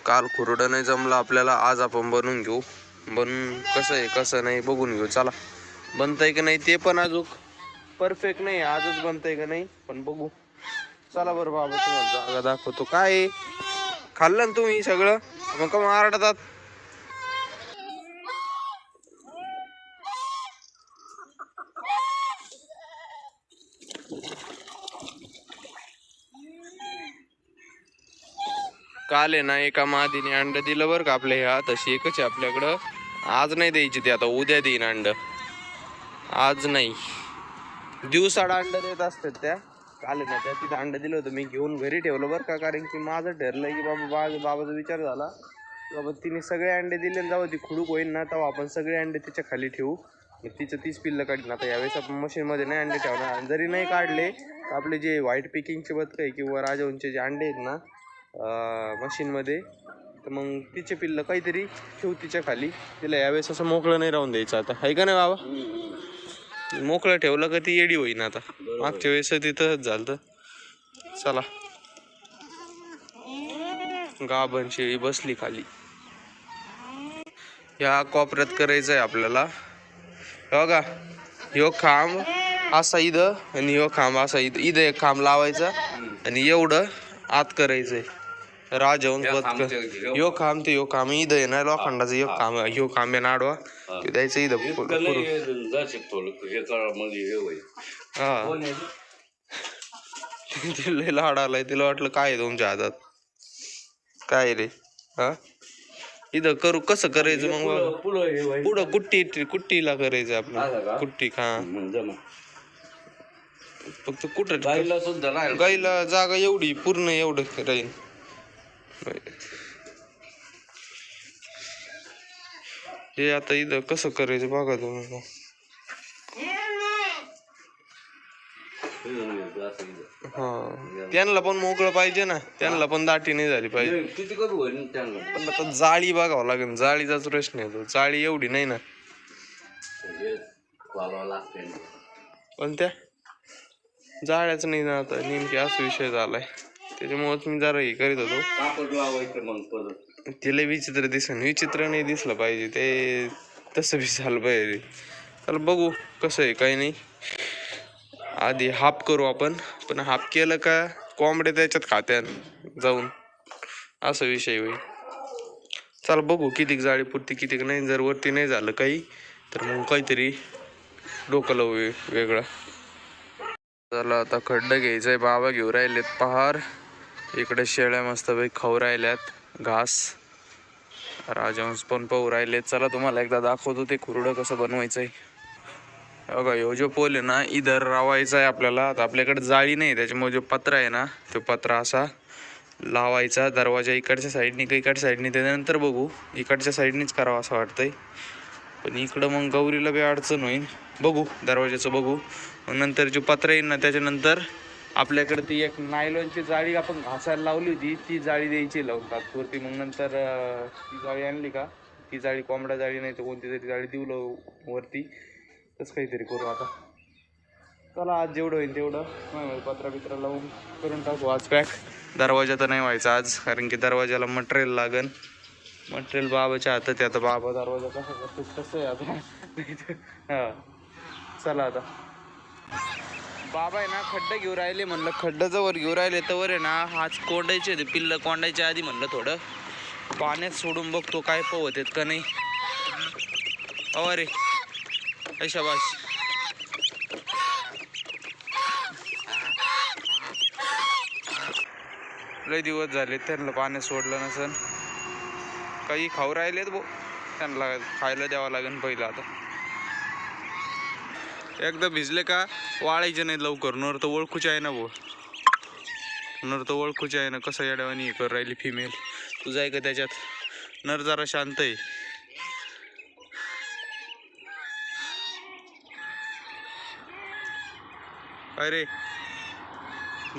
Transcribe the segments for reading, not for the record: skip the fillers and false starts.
काल खुरडं नाही जमलं आपल्याला, आज आपण बनवून घेऊ. बनवून कसं आहे कसं नाही बघून घेऊ. चला बनतंय की नाही ते पण अजून परफेक्ट नाही, आजच बनतंय का नाही पण बघू. चला बरं बाबा तुम्हाला जागा दाखवतो. काय खाल्लं ना तुम्ही सगळं, मग का मारतात. काल आहे ना एका मादीने अंड दिलं बरं का आपल्या ह्या, तशी एकच आहे आपल्याकडं. आज नाही द्यायची ती, आता उद्या देईन अंड. आज नाही, दिवसाड अंड देत असतात त्या. काल आहे ना त्या तिथं अंड दिलं होतं, मी घेऊन घरी ठेवलं बरं का. कारण की माझं ठरलं की बाबाचा विचार झाला बाबा तिने सगळे अंडे दिले, जाऊ ती खुडूक होईल ना तेव्हा आपण सगळे अंडे तिच्या खाली ठेवू. तिचं 30 पिल्लं काढली. आता यावेळेस आपण मशीनमध्ये नाही अंडे ठेवणार. आणि जरी नाही काढले तर आपले जे व्हाईट पिकिंगचे बदक आहे किंवा राजहंसचे जे अंडे आहेत ना मशीनमध्ये, तर मग तिचे पिल्लं काहीतरी ठेवू तिच्या खाली. तिला यावेळेस असं मोकळं नाही राहून द्यायचं. आता आहे का नाही बाबा, मोकळं ठेवलं का ती येडी होईन. आता मागच्या वेळेस तिथंच झालं. चला गाभण शेळी बसली खाली. या कोपऱ्यात करायचं आहे आपल्याला. बघा ह्यो खांब असा इथं आणि ह्यो खांब असा इथं. इथं एक खांब लावायचा आणि एवढं आत करायचंय. राजहंस बदक ह्यो खांब ते ह्यो खांब इथं आहे ना लोखंडाचा. ह्यो खांब ह्यो खांब आहे ना आडवा, ते द्यायचं इथं. हा तिला लाड आलाय, तिला वाटलं काय तुमच्या हातात काय रे. हा इथं करू कसं करायचं मग पुढं कुट्टीला करायचं आपलं. कुट्टी हा फक्त कुठं गाईला जागा एवढी पूर्ण एवढं राहील. हे आता इथं कसं करायचं बघा तुम्ही. हा त्यांना पण मोकळं पाहिजे ना, त्यांना पण दाटी नाही झाली पाहिजे. किती करू पण आता जाळी बघावं लागेल. जाळीचाच प्रश्न येतो, जाळी एवढी नाही ना. पण त्या जाळ्याच नाही ना आता, नेमकी असा विषय झालाय. त्याच्यामुळे मी जरा हे करीत होतो. तिला विचित्र दिसन, विचित्र नाही दिसलं पाहिजे ते, तसं बी झालं पाहिजे. चला बघू कसं आहे काही नाही. आधी हाफ करू आपण, पण हाफ केलं का कोंबड्या त्याच्यात खात्यान जाऊन, असा विषय होईल. चला बघू कितीक जाळी पुरती कितीक नाही. जर वरती नाही झालं काही तर मग काहीतरी डोकं लावू वेगळं. चला आता खड्डा घ्यायचंय. बाबा घेऊ राहिलेत पहार. इकडे शेळ्या मस्तपैकी खाऊ राहिल्यात घास. राजहंस पण पाहू राहिलेत. चला तुम्हाला एकदा दाखवतो ते खुरडं कसं बनवायचंय. बघा ह्यो जो पोल आहे ना इधर रावायचा आहे आपल्याला. आता आपल्याकडे जाळी नाही, त्याच्यामुळे जो पत्रा आहे ना तो पत्रा असा लावायचा. दरवाजा इकडच्या साईडनी का इकडच्या साईडनी, त्याच्यानंतर बघू. इकडच्या साईडनीच करावं असं वाटतंय, पण इकडं मग गौरीला बी अडचण होईल. बघू दरवाजाचं बघू. मग नंतर जो पत्रा येईल ना त्याच्यानंतर आपल्याकडे ती एक नायलॉनची जाळी आपण घासायला लावली होती, ती जाळी द्यायची लावून तात्पुरती. मग नंतर ती जाळी आणली का, ती जाळी कोंबडा जाळी नाही तर कोणती तरी जाळी देऊ वरती. तसं काहीतरी करू आता. चला आज जेवढं होईल तेवढं पत्रा बित्रा लावून करून टाकू आज पॅक. दरवाजा तर नाही व्हायचा आज, कारण की दरवाजाला मटेरियल लागन. मटेरियल बाबाच्या हातात आहे. आता बाबा दरवाजा कसा करतो कसं आहे आता. हा चला आता बाबा आहे ना खड्डं घेऊ राहिले. म्हणलं खड्डं जवळ घेऊ राहिले तर आहे ना आज कोंडायचे होते पिल्लं. कोंडायच्या आधी म्हणलं थोडं पाण्यात सोडून बघतो काय पोहत आहेत का नाही. अरे शाबास. लय दिवस झाले त्यांना पाण्यात सोडलं नसन. काही खाऊ राहिलेत भाऊ, त्यांना खायला द्यावं लागेल पहिलं. आता एकदा भिजले का वाळायचे नाही लवकर. नर तर ओळखूचे आहे ना भाऊ, नर तर ओळखूचे आहे ना. कसं येड्यावानी कर राहिली फिमेल. तुझं आहे का त्याच्यात. नर जरा शांत आहे. अरे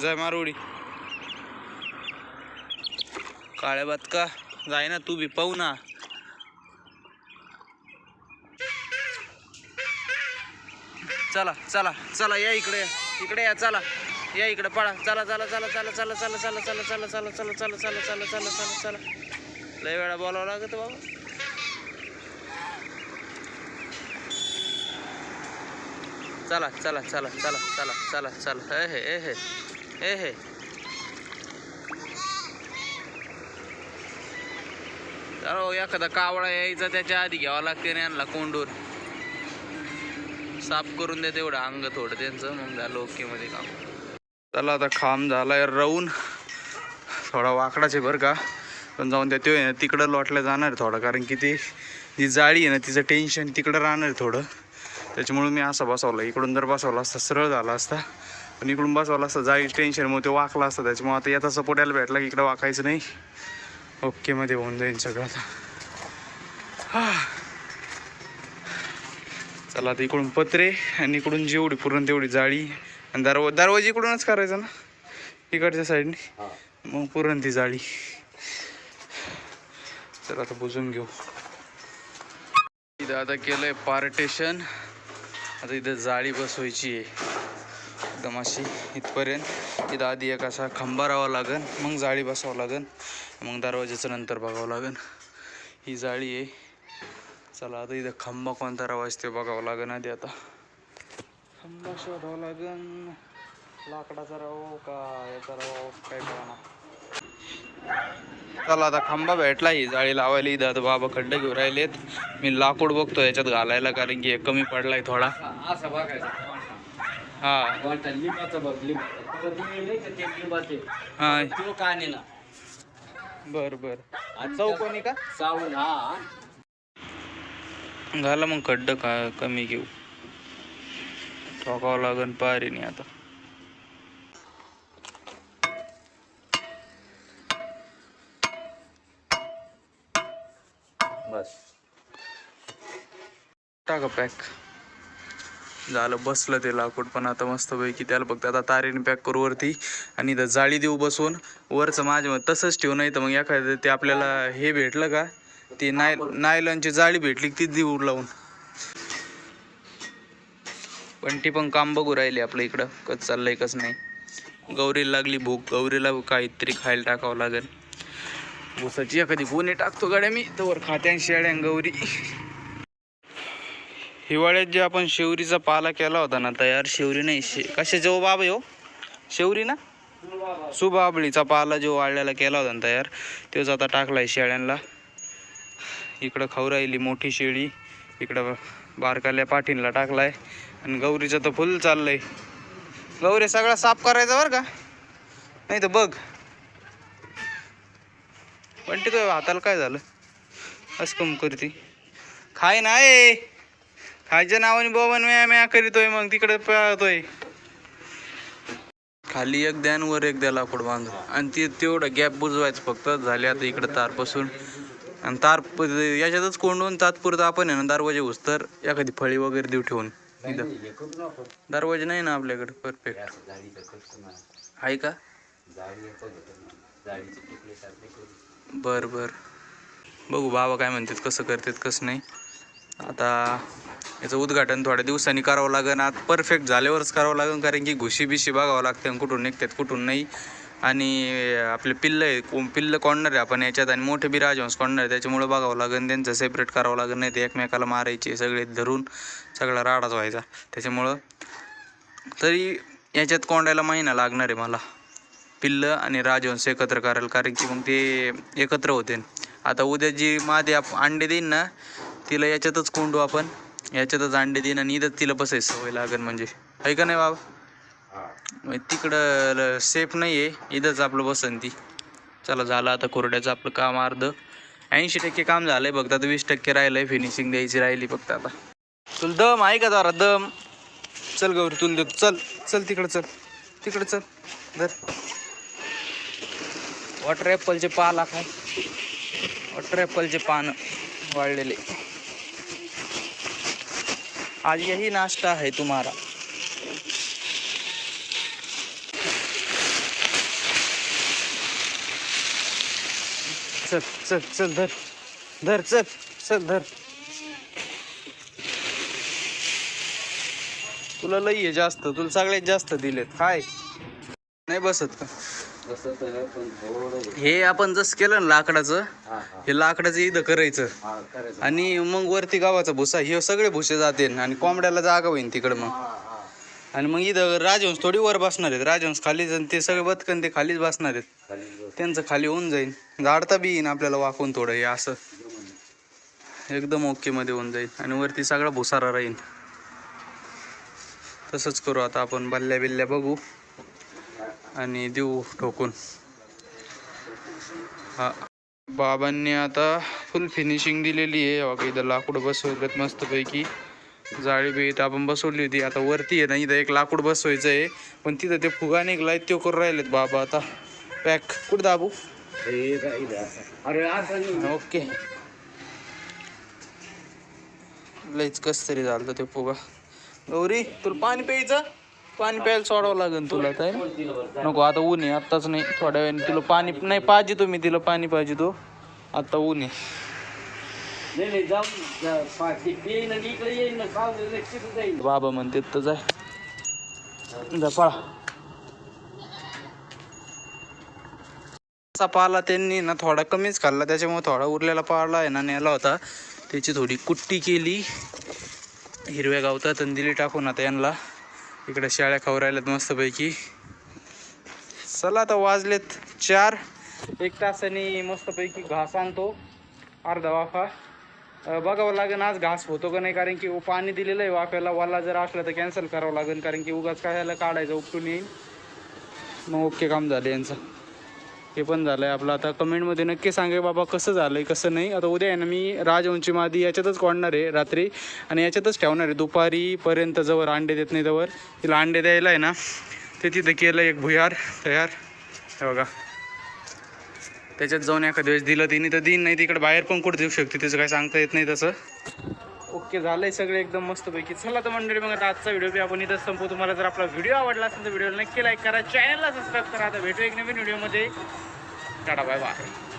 जाय मारवडी काळ्या बात का जाय ना तू बी पाहू ना. चला चला चला या इकडे, इकडे या. चला या इकडे पळा. चला चला चला चला चला चला चला चला चला चला चला चला चला चला चला चला चला चला. लय वेळा बोलावं लागत बाबा. चला चला चला चला चला चला चला. ए हे ए हे ए हे. चला एखादा कावळा यायचा त्याच्या आधी घ्यावा लागते ना यांना कोंडून. साफ करून दे तेवढं अंग थोडं त्यांचं, मग झालं ओके मध्ये काम. चला आता खांब झालाय राहून, थोडा वाकडाच आहे बरं का, पण जाऊन द्या. ते तिकडं लोटल्या जाणार आहे थोडं, कारण की ती जी जाळी आहे ना तिचं टेन्शन तिकडं राहणार आहे थोडं. त्याच्यामुळे मी असं बसवलं. इकडून जर बसवला असता सरळ झाला असता, पण इकडून बसवला असता जाळी टेन्शनमुळे ते वाकला असतं. त्याच्यामुळे आता याचा सपोर्ट यायला भेटला की इकडं वाकायचं नाही, ओके मध्ये होऊन जाईल सगळं आता. चला आता इकडून पत्रे आणि इकडून जेवढी पूर्ण तेवढी जाळी, आणि दरवाजा इकडूनच करायचा ना इकडच्या साईडने, मग पूर्ण ती जाळी. चला आता बुजून घेऊ. इथं आता केलंय पार्टेशन. आता इथं जाळी बसवायची आहे एकदम अशी इथपर्यंत. इथं आधी एक असा खांबा राहावा लागेल, मग जाळी बसावं लागेल, मग दरवाजाचं नंतर बघावं लागेल. ही जाळी आहे. चला आता इथं खांबा कोणता राहायचा ते बघावं लागेल आधी. आता खांबा शोधावं लागेल, लाकडाचा राहावं का याचा राहावं काय कळना. चला आता खांबा भेटला ही जाळी लावायला. इथं आता बाबा खड्डे घेऊन राहिलेत. मी लाकूड बघतो याच्यात घालायला, कारण की कमी पडलाय थोडा. हा बर बर. चौकोनी का सावून? हा घाला मग खड्ड का कमी घेऊ, ठोकावं लागन पारीने आता. बस टाका पॅक झालं. बसलं ते लाकूड पण आता मस्त पैकी. त्याला फक्त आता तारेने पॅक करू वरती, आणि इथं जाळी देऊ बसवून. वरचं माझ्या तसंच ठेवू, नाही तर मग एखादं ते आपल्याला हे भेटलं का, ती नायलॉनची जाळी भेटली ती देऊ लावून. पण ती पण काम बघू राहिली आपल्या इकडं कसं चाललंय कसं नाही. गौरीला लागली भूक, गौरीला काहीतरी खायला टाकावं लागेल. ऊसाची एखादी गुन्हे टाकतो गाड्या मी तर खात्यान शेळ्यान गौरी. हिवाळ्यात जे आपण शेवरीचा पाला केला होता ना तयार, शेवरी नाही कशा जेव्हा बाबा हो शेवरी ना सुबाबळीचा पाला जो वाळल्याला केला होता ना तयार, तोच आता टाकलाय शेळ्यांना. इकडं खाऊ राहिली मोठी शेळी, इकडं बारकाल्या पाठींला टाकलाय, आणि गौरीचं तर फुल चाललंय. गौरी सगळा साफ करायचा बरं का, नाही तर बघ. पण ते तो हाताला काय झालं असं कम करती. खाय ना ए, खायच्या नावाने बोबन म्या म्या करीतोय, मग तिकडे पळतोय. खाली एक द्या आणि वर एक द्या लाकूड बांधून, आणि ते तेवढं गॅप बुजवायचं फक्त. झाले आता इकडं तारपासून, आणि तार याच्यातच कोंडून तात्पुरतं आपण आहे ना दरवाजे उस्तर एखादी फळी वगैरे देऊ ठेवून. इथं दरवाजे नाही ना आपल्याकडे परफेक्ट आहे का. बर बर बघू बाबा काय म्हणतात, कसं करतात कसं नाही. आता याचं उद्घाटन थोड्या दिवसांनी करावं लागेल. आता परफेक्ट झाल्यावरच करावं लागेल, कारण की घुशी बिशी बघावं लागते कुठून निघतात कुठून नाही. आणि आपले पिल्लं आहे, पिल्लं कोणणार आहे आपण याच्यात, आणि मोठे बी राजहंस कोणणार आहे, त्याच्यामुळे बघावं लागेल. त्यांचं सेपरेट करावं लागेल, नाही ते एकमेकाला मारायचे सगळे धरून सगळा राडाच व्हायचा. त्याच्यामुळं तरी याच्यात कोंडायला महिना लागणार आहे मला, पिल्लं आणि राजहंस एकत्र करायला, कारण की मग ते एकत्र होते. आता उद्या जी मादी अंडे देईन ना तिला याच्यातच कोंडू आपण, याच्यातच अंडे देईन, आणि इथंच तिला बसायची सवय लागेल. म्हणजे आहे का नाही बाबा, तिकडं सेफ नाही आहे, इथंच आपलं बसन ती. चला झालं आता कोरड्याचं आपलं काम अर्ध 80% काम झालंय. फक्त आता 20% राहिलंय, फिनिशिंग द्यायची राहिली फक्त आता. तुला दम आहे का जरा दम. चल गौरी तुला देतो, चल चल तिकडं, चल तिकडं चल. धर वॉटर ॲपलचे पाला काय, वॉटर ॲपलचे पानं वाळलेले. आज यही नाश्ता है तुम्हारा. चल चल चल धर धर, चल चल धर. तुला लई आहे जास्त, तुला सगळ्यात जास्त दिलेत. काय नाही बसत का. हे आपण जसं केलं ना लाकडाचं, हे लाकडाचं इथं करायचं आणि मग वरती गावाचा भुसा, हे सगळे भुसे जाते आणि कोंबड्याला जागा होईन तिकडं मग. आणि मग इथं राजहंस थोडी वर बसणार आहेत, राजहंस खालीच आणि ते सगळे बदकन ते खालीच बसणार आहेत, त्यांचं खाली होऊन जाईल. झाडता बी येईन आपल्याला वाकून थोडं, हे असं एकदम ओके मध्ये होऊन जाईल आणि वरती सगळा भुसारा राहील. तसंच करू आता आपण, बल्ल्या बिल्ल्या बघू आणि देऊ ठोकून. हा, बाबांनी आता फुल फिनिशिंग दिलेली आहे. बघा इथं लाकूड बसवलेत मस्तपैकी, जाळी बीत आपण बसवली होती. आता वरती आहे ना, इथं एक लाकूड बसवायचं आहे, पण तिथं ते फुगा निघलाय तो करून राहिलेत बाबा आता पॅक. कुठं दाबू? ओके, लईच कस तरी झालं ते फुगा. गौरी तुला पाणी प्यायचं? पाणी प्यायला सोडावं लागेल तुला. काय नको आता, ऊन आहे आत्ताच नाही, थोड्या वेळाने तुला पाणी नाही पाहिजे, तुम्ही तिला पाणी पाहिजे तो आता ऊन आहे. बाबा म्हणते तर जाय जा पळा. असा पाला त्यांनी ना थोडा कमीच खाल्ला, त्याच्यामुळे थोडा उरलेला पाला आहे ना नेला होता, त्याची थोडी कुट्टी केली हिरव्या गावतात आणि दिली टाकून. आता यांना इकडे शेळ्या खाऊ राहिल्यात मस्तपैकी. चला आता वाजलेत 4, 1 तासाने मस्तपैकी घास आणतो अर्धा वाफा. बघावं लागेल आज घास होतो का नाही, कारण की पाणी दिलेलं आहे वाफ्याला, वाला जर असलं तर कॅन्सल करावं लागेल, कारण की उगाच काय काढायचं उपटून येईल. मग ओके काम झालं यांचं, हे पण झालं आहे आपलं. आता कमेंटमध्ये नक्की सांगा बाबा कसं झालं आहे कसं नाही. आता उद्या आहे ना मी राजहंसची मादी याच्यातच कोणणार आहे रात्री आणि याच्यातच ठेवणार आहे दुपारीपर्यंत, जवळ अंडे देत नाही तवर. तिला अंडे द्यायला आहे ना ते तिथं केलं एक भुयार तयार, हे बघा. त्याच्यात जाऊन एखाद्या वेळेस दिलं तिने तर दिन, नाही तिकडे बाहेर पण कुठं देऊ शकते, त्याचं काय सांगता येत नाही तसं. ओके झालं आहे सगळं एकदम मस्तपैकी. चला तर मंडळी मग आता आजचा व्हिडिओ बी आपण इथंच संपू. तुम्हाला जर आपला व्हिडिओ आवडला असेल तर व्हिडिओला नक्की लाईक करा, चॅनलला सबस्क्राईब करा. आता भेटू एक नवीन व्हिडिओमध्ये. Tata bye bye.